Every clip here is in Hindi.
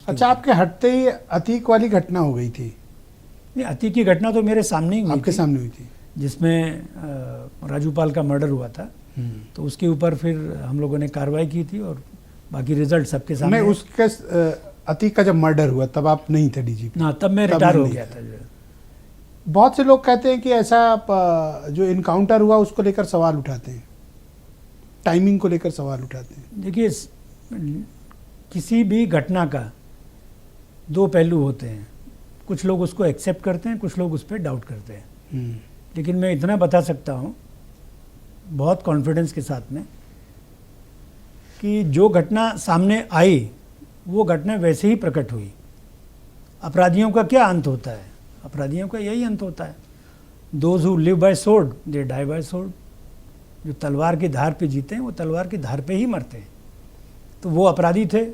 अच्छा, आपके हटते ही अतीक वाली घटना हो गई थी? नहीं, अतीक की घटना तो मेरे सामने ही हुई आपके थी, सामने हुई थी, जिसमें राजूपाल का मर्डर हुआ था। तो उसके ऊपर फिर हम लोगों ने कार्रवाई की थी और बाकी रिजल्ट सबके सामने। नहीं, उसके अतीक का जब मर्डर हुआ तब आप नहीं थे डीजीपी? ना, तब मैं रिटायर हो गया था। बहुत से लोग कहते हैं कि ऐसा जो इनकाउंटर हुआ उसको लेकर सवाल उठाते हैं, टाइमिंग को लेकर सवाल उठाते हैं। देखिए, किसी भी घटना का दो पहलू होते हैं, कुछ लोग उसको एक्सेप्ट करते हैं, कुछ लोग उस पर डाउट करते हैं। लेकिन मैं इतना बता सकता हूँ बहुत कॉन्फिडेंस के साथ में कि जो घटना सामने आई वो घटना वैसे ही प्रकट हुई। अपराधियों का क्या अंत होता है? अपराधियों का यही अंत होता है, those who live by sword they die by sword. जो तलवार की धार पे जीते हैं वो तलवार की धार पे ही मरते हैं। तो वो अपराधी थे,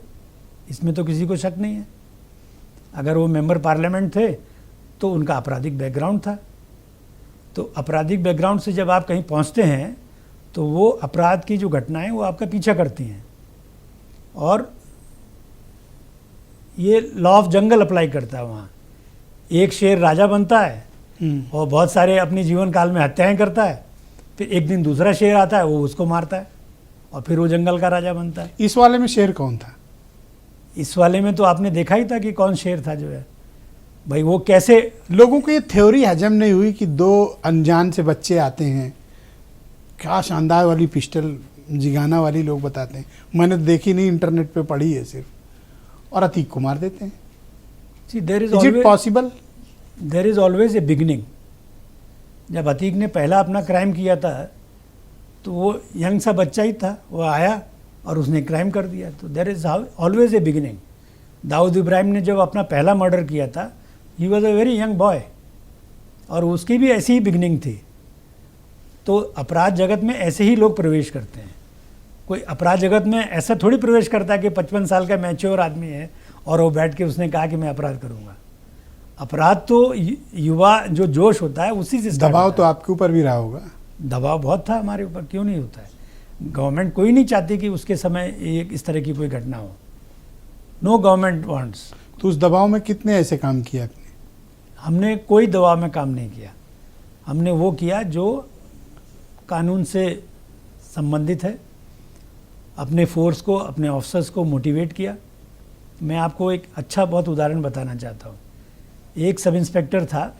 इसमें तो किसी को शक नहीं है। अगर वो मेंबर पार्लियामेंट थे तो उनका आपराधिक बैकग्राउंड था। तो आपराधिक बैकग्राउंड से जब आप कहीं पहुंचते हैं तो वो अपराध की जो घटनाएं वो आपका पीछा करती हैं। और ये लॉ ऑफ जंगल अप्लाई करता है वहाँ। एक शेर राजा बनता है और बहुत सारे अपने जीवन काल में हत्याएं करता है, फिर एक दिन दूसरा शेर आता है, वो उसको मारता है और फिर वो जंगल का राजा बनता है। इस वाले में शेर कौन था? इस वाले में तो आपने देखा ही था कि कौन शेर था जो है। भाई वो कैसे, लोगों को ये थ्योरी हजम नहीं हुई कि दो अनजान से बच्चे आते हैं, क्या शानदार वाली पिस्टल जिगाना वाली लोग बताते हैं, मैंने देखी नहीं, इंटरनेट पे पढ़ी है सिर्फ, और अतीक को मार देते हैं। There is it possible? There is always a beginning. जब अतीक ने पहला अपना क्राइम किया था तो वो यंग सा बच्चा ही था, वो आया और उसने क्राइम कर दिया। तो there is always a beginning. Dawood Ibrahim ने जब अपना पहला मर्डर किया था, he was a very young boy और उसकी भी ऐसी ही बिगिनिंग थी। तो अपराध जगत में ऐसे ही लोग प्रवेश करते हैं। कोई अपराध जगत में ऐसा थोड़ी प्रवेश करता है कि 55 साल का मैच्योर आदमी है और वो बैठ के उसने कहा कि मैं अपराध करूंगा। अपराध तो युवा जो जोश होता है उसी से स्टार्ट होता है। दबाव तो आपके ऊपर भी रहा होगा? दबाव बहुत था हमारे ऊपर, क्यों नहीं होता है। गवर्नमेंट कोई नहीं चाहती कि उसके समय एक इस तरह की कोई घटना हो। No government wants. तो उस दबाव में कितने ऐसे काम किए आपने? हमने कोई दबाव में काम नहीं किया। हमने वो किया जो कानून से संबंधित है। अपने फोर्स को, अपने ऑफिसर्स को मोटिवेट किया। मैं आपको एक अच्छा बहुत उदाहरण बताना चाहता हूँ। एक सब इंस्पेक्टर था,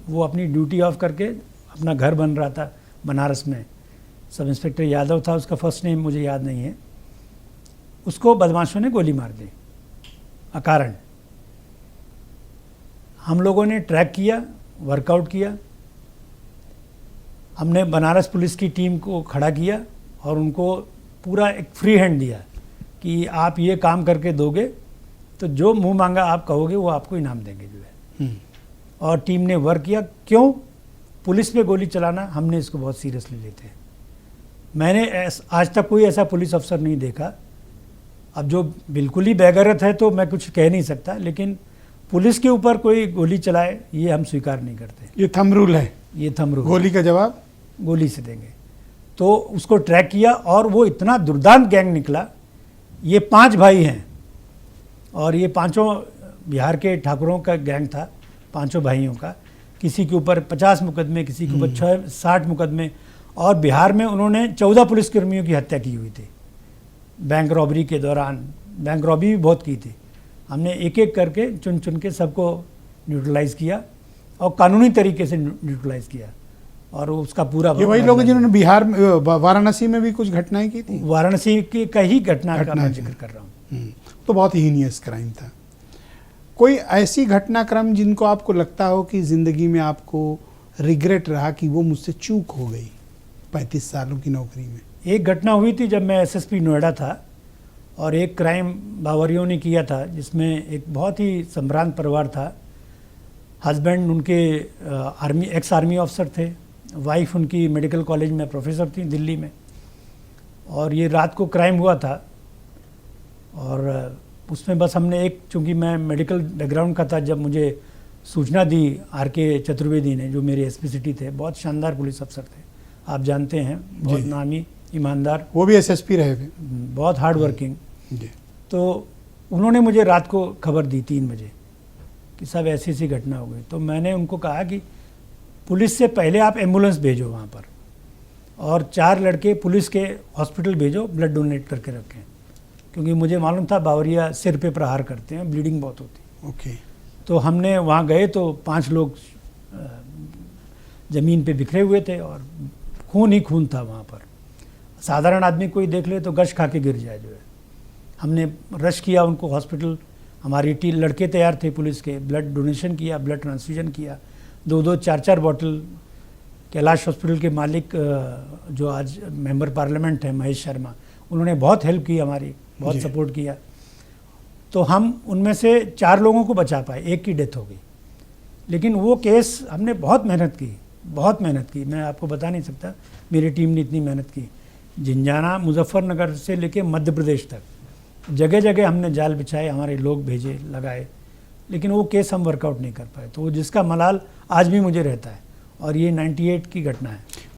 वो अपनी ड्यूटी ऑफ करके अपना घर बन रहा था बनारस में। सब इंस्पेक्टर यादव था उसका, फर्स्ट नेम मुझे याद नहीं है। उसको बदमाशों ने गोली मार दी अकारण। हम लोगों ने ट्रैक किया, वर्कआउट किया। हमने बनारस पुलिस की टीम को खड़ा किया और उनको पूरा एक फ्री हैंड दिया कि आप ये काम करके दोगे तो जो मुंह मांगा आप कहोगे वो आपको इनाम देंगे जो है। और टीम ने वर्क किया। क्यों? पुलिस पे गोली चलाना हमने इसको बहुत सीरियसली लेते हैं। मैंने आज तक कोई ऐसा पुलिस अफसर नहीं देखा। अब जो बिल्कुल ही बेगैरत है तो मैं कुछ कह नहीं सकता, लेकिन पुलिस के ऊपर कोई गोली चलाए ये हम स्वीकार नहीं करते। ये थंब रूल है? ये थंब रूल। गोली का जवाब गोली से देंगे। तो उसको ट्रैक किया और वो इतना दुर्दांत गैंग निकला। ये 5 भाई हैं और ये पांचों बिहार के ठाकुरों का गैंग था, पांचों भाइयों का। किसी के ऊपर 50 मुकदमे, किसी के ऊपर 60 मुकदमे। और बिहार में उन्होंने 14 पुलिसकर्मियों की हत्या की हुई थी बैंक रॉबरी के दौरान। बैंक रॉबरी भी बहुत की थी। हमने एक एक करके चुन चुन के सबको न्यूट्रलाइज किया और कानूनी तरीके से न्यूट्रलाइज किया। और उसका पूरा ये वही लोग जिन्होंने बिहार में, वाराणसी में भी कुछ घटनाएं की थी? वाराणसी की का ही घटना का मैं जिक्र कर रहा हूँ। तो बहुत हीनियस क्राइम था। कोई ऐसी घटनाक्रम जिनको आपको लगता हो कि जिंदगी में आपको रिग्रेट रहा कि वो मुझसे चूक हो गई 35 सालों की नौकरी में? एक घटना हुई थी जब मैं एसएसपी नोएडा था और एक क्राइम बावरियों ने किया था जिसमें एक बहुत ही संभ्रांत परिवार था। हस्बैंड उनके एक्स आर्मी ऑफिसर थे, वाइफ उनकी मेडिकल कॉलेज में प्रोफेसर थी दिल्ली में। और ये रात को क्राइम हुआ था और उसमें बस हमने एक, चूँकि मैं मेडिकल बैकग्राउंड का था, जब मुझे सूचना दी आर.के. चतुर्वेदी ने, जो मेरे एसपी सिटी थे, बहुत शानदार पुलिस अफसर थे, आप जानते हैं, बहुत नामी, ईमानदार। वो भी एसएसपी रहे थे, बहुत हार्ड वर्किंग। तो उन्होंने मुझे रात को खबर दी 3 बजे कि साहब ऐसी ऐसी घटना हो गई। तो मैंने उनको कहा कि पुलिस से पहले आप एम्बुलेंस भेजो वहाँ पर, और 4 लड़के पुलिस के हॉस्पिटल भेजो, ब्लड डोनेट करके रखें, क्योंकि मुझे मालूम था बावरिया सिर पे प्रहार करते हैं, ब्लीडिंग बहुत होती। ओके। तो हमने वहाँ गए तो 5 लोग ज़मीन पे बिखरे हुए थे और खून ही खून था वहाँ पर। साधारण आदमी कोई देख ले तो गश खा के गिर जाए जो है। हमने रश किया उनको हॉस्पिटल, हमारी टीम लड़के तैयार थे पुलिस के, ब्लड डोनेशन किया, ब्लड ट्रांसफ्यूजन किया, 2-2 4-4 बॉटल। कैलाश हॉस्पिटल के मालिक जो आज मेंबर पार्लियामेंट है महेश शर्मा, उन्होंने बहुत हेल्प की हमारी, बहुत सपोर्ट किया। तो हम उनमें से 4 लोगों को बचा पाए, 1 की डेथ हो गई। लेकिन वो केस हमने बहुत मेहनत की, बहुत मेहनत की, मैं आपको बता नहीं सकता मेरी टीम ने इतनी मेहनत की। झिंझाना मुजफ्फरनगर से लेके मध्य प्रदेश तक जगह जगह हमने जाल बिछाए, हमारे लोग भेजे, लगाए, लेकिन वो केस हम वर्कआउट नहीं कर पाए। तो जिसका मलाल आज भी मुझे रहता है, और ये 98 की घटना है।